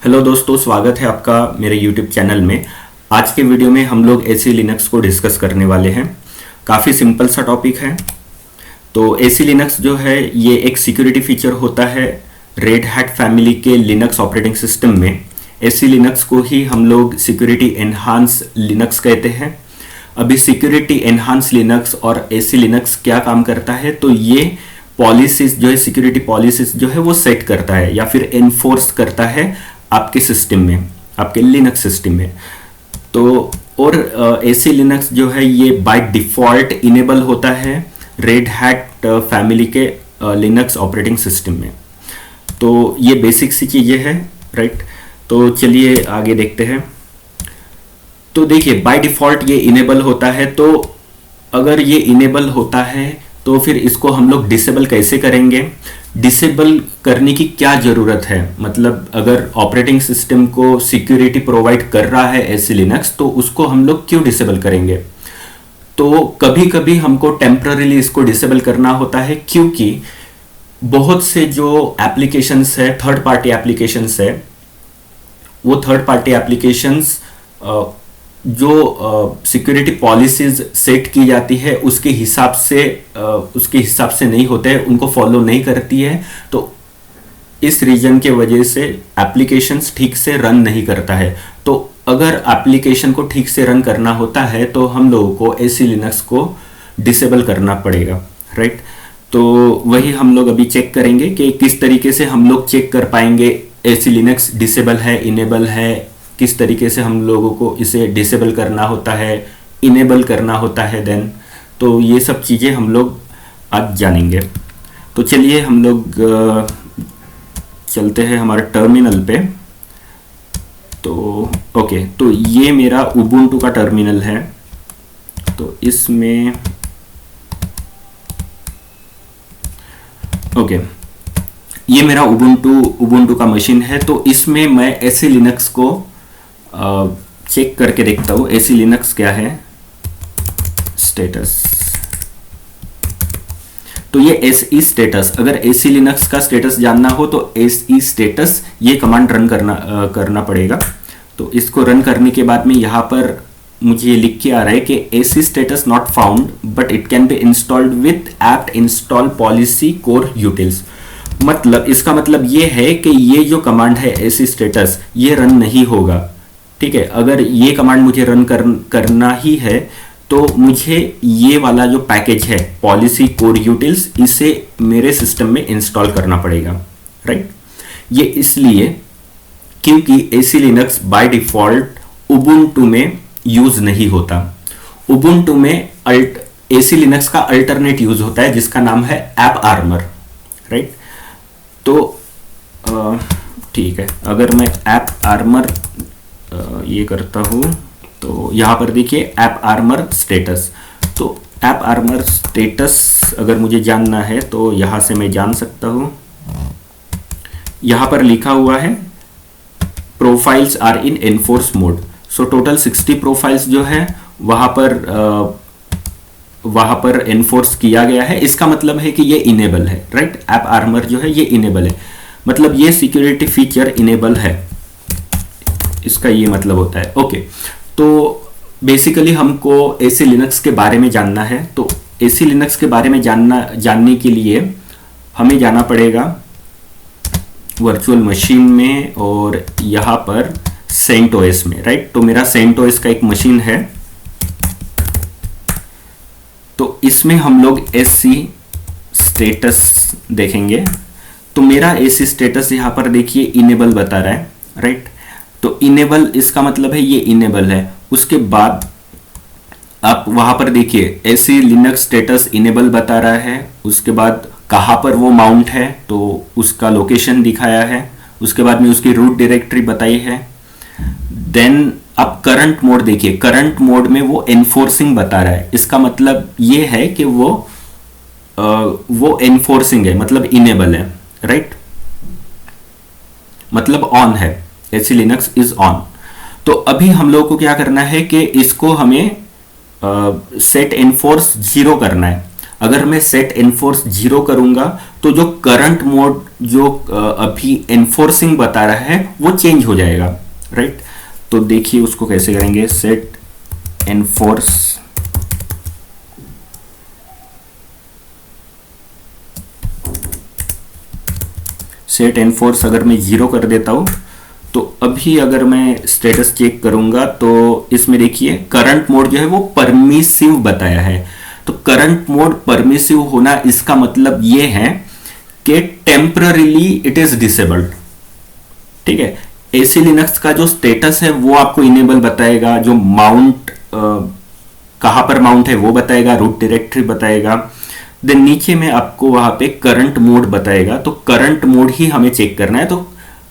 Hello दोस्तों, स्वागत है आपका मेरे यूट्यूब चैनल में। आज के वीडियो में हम लोग एसी लिनक्स को डिस्कस करने वाले हैं। काफ़ी सिंपल सा टॉपिक है। तो एसी लिनक्स जो है ये एक सिक्योरिटी फीचर होता है रेड हैट फैमिली के लिनक्स ऑपरेटिंग सिस्टम में। एसी लिनक्स को ही हम लोग सिक्योरिटी एनहांस लिनक्स कहते हैं। अभी सिक्योरिटी एनहांस लिनक्स और एसी लिनक्स क्या काम करता है, तो ये पॉलिसीज जो है, सिक्योरिटी पॉलिसीज जो है वो सेट करता है या फिर एनफोर्स करता है आपके सिस्टम में, आपके लिनक्स सिस्टम में। तो और एसी लिनक्स जो है ये बाय डिफॉल्ट इनेबल होता है रेड हैट फैमिली के लिनक्स ऑपरेटिंग सिस्टम में। तो ये बेसिक सी चीज़ें हैं, राइट। तो चलिए आगे देखते हैं। तो देखिए बाय डिफॉल्ट ये इनेबल होता है। तो अगर ये इनेबल होता है तो फिर इसको हम लोग डिसेबल कैसे करेंगे, डिसेबल करने की क्या ज़रूरत है। मतलब अगर ऑपरेटिंग सिस्टम को सिक्योरिटी प्रोवाइड कर रहा है एसी लिनक्स, तो उसको हम लोग क्यों डिसेबल करेंगे। तो कभी कभी हमको टेम्पररीली इसको डिसेबल करना होता है, क्योंकि बहुत से जो एप्लीकेशंस है, थर्ड पार्टी एप्लीकेशंस है, वो थर्ड पार्टी एप्लीकेशंस जो सिक्योरिटी पॉलिसीज सेट की जाती है उसके हिसाब से नहीं होते हैं, उनको फॉलो नहीं करती है। तो इस रीजन के वजह से एप्लीकेशंस ठीक से रन नहीं करता है। तो अगर एप्लीकेशन को ठीक से रन करना होता है तो हम लोगों को एसी लिनक्स को डिसेबल करना पड़ेगा, राइट। तो वही हम लोग अभी चेक करेंगे कि किस तरीके से हम लोग चेक कर पाएंगे एसी लिनक्स डिसेबल है, इनेबल है, किस तरीके से हम लोगों को इसे डिसेबल करना होता है, इनेबल करना होता है देन। तो ये सब चीज़ें हम लोग आज जानेंगे। तो चलिए हम लोग चलते हैं हमारे टर्मिनल पे। तो ओके, तो ये मेरा उबुंटू का टर्मिनल है। तो इसमें ओके, ये मेरा उबुंटू का मशीन है। तो इसमें मैं एसी लिनक्स को चेक करके देखता हूँ। एसी लिनक्स क्या है, स्टेटस। तो ये एसई स्टेटस, अगर एसी लिनक्स का स्टेटस जानना हो तो एसई स्टेटस ये कमांड रन करना पड़ेगा। तो इसको रन करने के बाद में यहाँ पर मुझे लिख के आ रहा है कि AC status not found but it can be installed with apt install policy core utils. मतलब इसका मतलब ये है कि ये जो कमांड है एसी स्टेटस, ये रन नहीं होगा, ठीक है। अगर ये कमांड मुझे रन करना ही है तो मुझे ये वाला जो पैकेज है पॉलिसी कोर यूटिल्स, इसे मेरे सिस्टम में इंस्टॉल करना पड़ेगा, राइट। ये इसलिए क्योंकि AC Linux by default Ubuntu में यूज नहीं होता। उबुंटू में एसी लिनक्स का अल्टरनेट यूज होता है जिसका नाम है ऐप आर्मर, राइट। तो ठीक है, अगर मैं ऐप आर्मर ये करता हूँ तो यहाँ पर देखिए ऐप आर्मर स्टेटस। तो ऐप आर्मर स्टेटस अगर मुझे जानना है तो यहाँ से मैं जान सकता हूँ। यहाँ पर लिखा हुआ है profiles are in enforce mode. So total 60 profiles जो है वहाँ पर एनफोर्स किया गया है। इसका मतलब है कि ये इनेबल है, राइट। ऐप आर्मर जो है ये इनेबल है, मतलब ये सिक्योरिटी फीचर इनेबल है, इसका ये मतलब होता है। ओके, तो बेसिकली हमको एसी लिनक्स के बारे में जानना है। तो एसी लिनक्स के बारे में जानने के लिए हमें जाना पड़ेगा वर्चुअल मशीन में और यहाँ पर सेंटोस में, राइट। तो मेरा सेंटोस का एक मशीन है। तो इसमें हम लोग एसी स्टेटस देखेंगे। तो मेरा एसी स्टेटस यहाँ पर देखिए इनेबल बता रहा है, राइट। तो इनेबल इसका मतलब है ये इनेबल है। उसके बाद आप वहां पर देखिए एसी लिनक्स स्टेटस इनेबल बता रहा है। उसके बाद कहाँ पर वो माउंट है तो उसका लोकेशन दिखाया है। उसके बाद में उसकी रूट डायरेक्टरी बताई है। देन आप करंट मोड देखिए, करंट मोड में वो एनफोर्सिंग बता रहा है। इसका मतलब ये है कि वो एनफोर्सिंग है, मतलब इनेबल है, राइट, मतलब ऑन है। AC Linux is on. तो अभी हम लोग को क्या करना है कि इसको हमें सेट एनफोर्स 0 करना है। अगर मैं सेट एनफोर्स 0 करूंगा तो जो करंट मोड जो अभी एनफोर्सिंग बता रहा है वो चेंज हो जाएगा, राइट। तो देखिए उसको कैसे करेंगे, सेट एनफोर्स अगर मैं 0 कर देता हूं तो अभी अगर मैं स्टेटस चेक करूंगा तो इसमें देखिए करंट मोड जो है वो परमिसिव बताया है। तो करंट मोड परमिसिव होना इसका मतलब ये है कि टेम्पररीली इट इज डिसेबल्ड, ठीक है। एसी लिनक्स का जो स्टेटस है वो आपको इनेबल बताएगा, जो माउंट कहां पर माउंट है वो बताएगा, रूट डायरेक्टरी बताएगा। देन नीचे में आपको वहां पे करंट मोड बताएगा, तो करंट मोड ही हमें चेक करना है। तो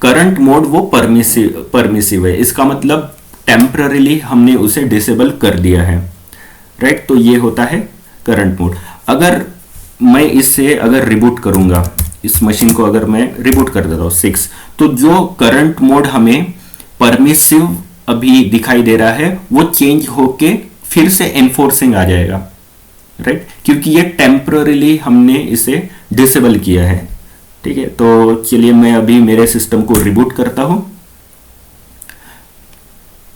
करंट मोड वो परमिसिव है, इसका मतलब टेम्पररीली हमने उसे डिसेबल कर दिया है, राइट। तो ये होता है करंट मोड। अगर मैं इसे अगर रिबूट करूंगा, इस मशीन को अगर मैं रिबूट कर देता हूं 6, तो जो करंट मोड हमें परमिसिव अभी दिखाई दे रहा है वो चेंज होके फिर से एनफोर्सिंग आ जाएगा, राइट, क्योंकि ये टेम्पररीली हमने इसे डिसेबल किया है, ठीक है। तो चलिए मैं अभी मेरे सिस्टम को रिबूट करता हूं।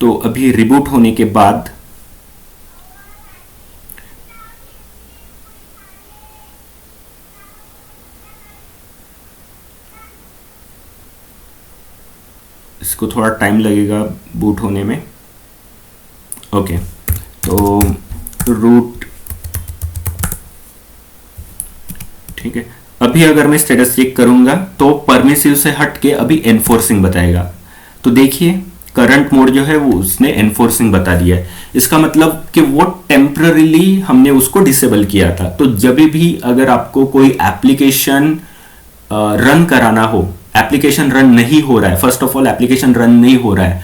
तो अभी रिबूट होने के बाद इसको थोड़ा टाइम लगेगा बूट होने में। ओके, तो रूट, ठीक है। अभी अगर मैं स्टेटस चेक करूंगा तो परमिसिव से हट के अभी एनफोर्सिंग बताएगा। तो देखिए करंट मोड जो है वो उसने एनफोर्सिंग बता दिया है, इसका मतलब कि वो टेम्पररीली हमने उसको डिसेबल किया था। तो जब भी अगर आपको कोई एप्लीकेशन रन कराना हो, एप्लीकेशन रन नहीं हो रहा है, first of all application run नहीं हो रहा है,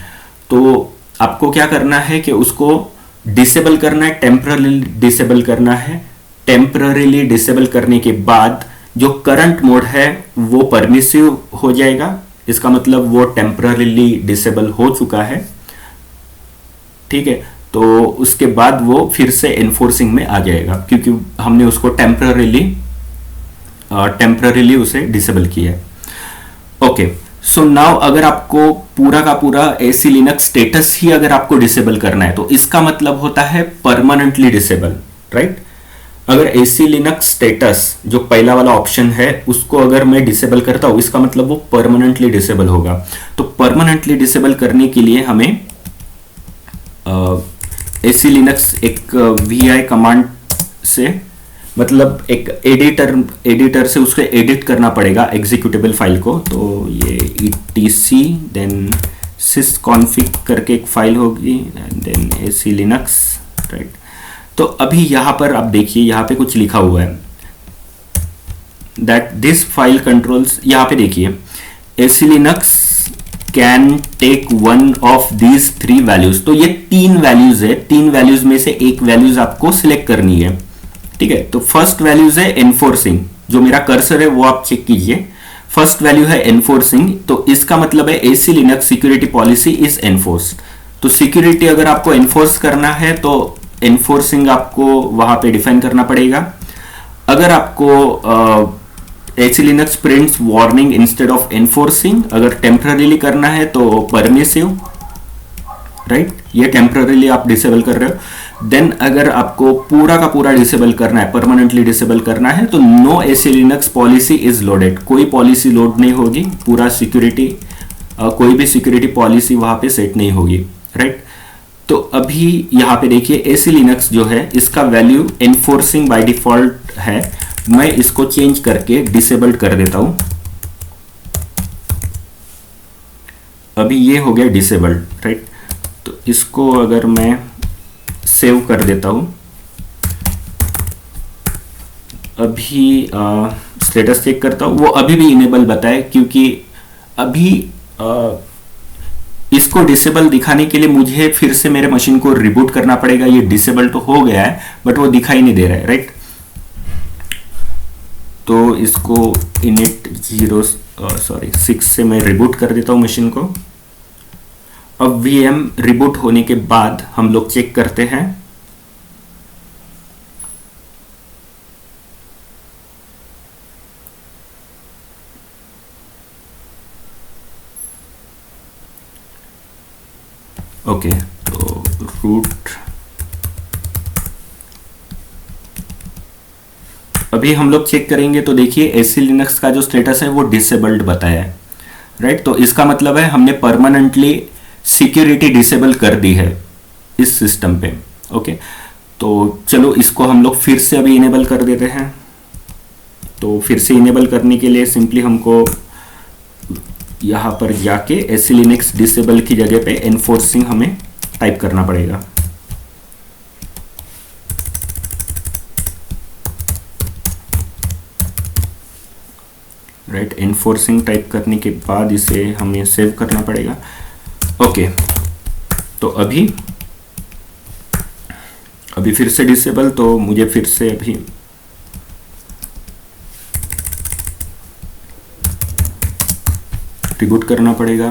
तो आपको क्या करना है कि उसको डिसेबल करना है, टेम्पररीली डिसेबल करना है। टेम्पररीली डिसेबल करने के बाद जो करंट मोड है वो परमिसिव हो जाएगा, इसका मतलब वो टेम्पररीली डिसेबल हो चुका है, ठीक है। तो उसके बाद वो फिर से एनफोर्सिंग में आ जाएगा क्योंकि हमने उसको टेम्पररीली उसे डिसेबल किया है। ओके, सो नाउ अगर आपको पूरा का पूरा एसी लिनक्स स्टेटस ही अगर आपको डिसेबल करना है तो इसका मतलब होता है परमानेंटली डिसेबल, राइट। अगर एसी लिनक्स स्टेटस जो पहला वाला ऑप्शन है उसको अगर मैं डिसेबल करता हूं, इसका मतलब वो परमानेंटली डिसेबल होगा। तो परमानेंटली डिसेबल करने के लिए हमें एसी लिनक्स एक vi कमांड से, मतलब एक एडिटर से उसको एडिट करना पड़ेगा एग्जीक्यूटेबल फाइल को। तो ये etc देन sysconfig करके एक फाइल होगी and then SELinux, right. तो अभी यहां पर आप देखिए यहां पे कुछ लिखा हुआ है दैट दिस फाइल कंट्रोल्स, यहां पे देखिए SELinux can take one of these 3 values. तो ये 3 वैल्यूज है, 3 वैल्यूज में से एक वैल्यूज आपको सिलेक्ट करनी है, ठीक है। तो फर्स्ट वैल्यूज है एनफोर्सिंग, जो मेरा कर्सर है वो आप चेक कीजिए, फर्स्ट वैल्यू है एनफोर्सिंग। तो इसका मतलब है AC Linux security policy is enforced. तो सिक्योरिटी अगर आपको एनफोर्स करना है तो एनफोर्सिंग आपको वहां पे डिफाइन करना पड़ेगा। अगर आपको AC Linux prints warning instead of enforcing, अगर टेम्पररीली करना है तो परमिसिव, राइट, ये टेम्पररीली आप डिसेबल कर रहे हो। देन अगर आपको पूरा का पूरा डिसेबल करना है, परमानेंटली डिसेबल करना है, तो no SELinux policy is loaded, कोई पॉलिसी लोड नहीं होगी, पूरा सिक्योरिटी कोई भी सिक्योरिटी पॉलिसी वहां पे सेट नहीं होगी, राइट। तो अभी यहां पे देखिए एसी लिनक्स जो है इसका वैल्यू एनफोर्सिंग बाय डिफॉल्ट है, मैं इसको चेंज करके डिसेबल्ड कर देता हूं। अभी ये हो गया डिसेबल्ड, राइट। तो इसको अगर मैं सेव कर देता हूं, अभी स्टेटस चेक करता हूं, वो अभी भी इनेबल बताए क्योंकि अभी इसको डिसेबल दिखाने के लिए मुझे फिर से मेरे मशीन को रिबूट करना पड़ेगा। ये डिसेबल तो हो गया है बट वो दिखाई नहीं दे रहा है, राइट। तो इसको इनिट 6 से मैं रिबूट कर देता हूं मशीन को। अब VM रिबूट होने के बाद हम लोग चेक करते हैं। ओके, तो रूट अभी हम लोग चेक करेंगे तो देखिए एसी लिनक्स का जो स्टेटस है वो डिसेबल्ड बताया है, राइट। तो इसका मतलब है हमने परमानेंटली सिक्योरिटी डिसेबल कर दी है इस सिस्टम पे। ओके, तो चलो इसको हम लोग फिर से अभी इनेबल कर देते हैं। तो फिर से इनेबल करने के लिए सिंपली हमको यहाँ पर जाके एसी लिनक्स डिसेबल की जगह पे एनफोर्सिंग हमें टाइप करना पड़ेगा। राइट, एनफोर्सिंग टाइप करने के बाद इसे हमें सेव करना पड़ेगा। ओके, तो अभी फिर से डिसेबल, तो मुझे फिर से अभी रिबूट करना पड़ेगा।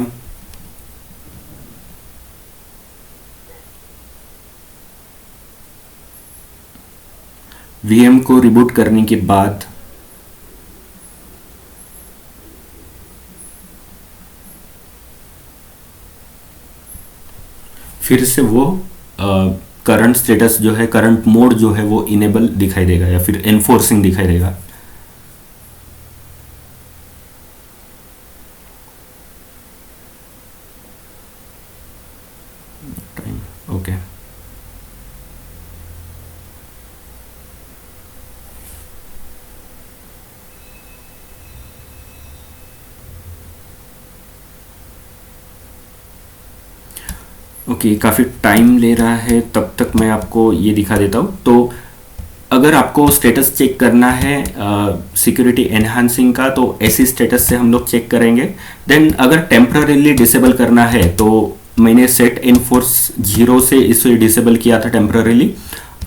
वीएम को रिबूट करने के बाद फिर से वो करंट स्टेटस जो है, करंट मोड जो है वो इनेबल दिखाई देगा या फिर एनफोर्सिंग दिखाई देगा। ओके, ओके, काफ़ी टाइम ले रहा है, तब तक मैं आपको ये दिखा देता हूँ। तो अगर आपको स्टेटस चेक करना है सिक्योरिटी एनहांसिंग का, तो ऐसी स्टेटस से हम लोग चेक करेंगे। देन अगर टेम्पररीली डिसेबल करना है तो मैंने सेट एनफोर्स 0 से इसे डिसेबल किया था टेम्पररीली।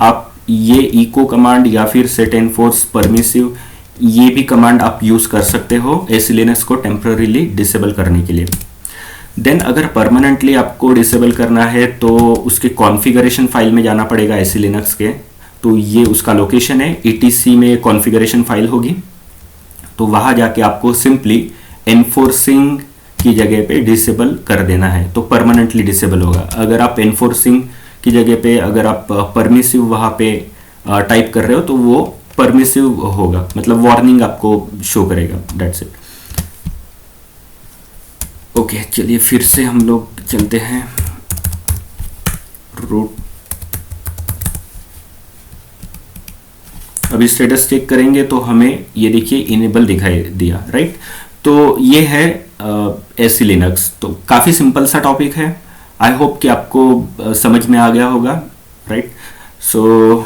आप ये इको कमांड या फिर सेट एनफोर्स परमिसिव, ये भी कमांड आप यूज़ कर सकते हो एसी लिनक्स को टेम्पररीली डिसेबल करने के लिए। देन अगर परमानेंटली आपको डिसेबल करना है तो उसके कॉन्फ़िगरेशन फाइल में जाना पड़ेगा एसी लिनक्स के। तो ये उसका लोकेशन है, etc में कॉन्फ़िगरेशन फाइल होगी। तो वहाँ जाके आपको सिंपली एनफोर्सिंग की जगह पे डिसेबल कर देना है, तो परमानेंटली डिसेबल होगा। अगर आप एनफोर्सिंग की जगह पे अगर आप परमिसिव वहाँ पे टाइप कर रहे हो तो वो परमिसिव होगा, मतलब वार्निंग आपको शो करेगा। That's it. ओके, चलिए फिर से हम लोग चलते हैं रूट। अभी स्टेटस चेक करेंगे तो हमें ये देखिए इनेबल दिखाई दिया, राइट। तो ये है एसी लिनक्स। तो काफ़ी सिंपल सा टॉपिक है। आई होप कि आपको समझ में आ गया होगा, राइट। सो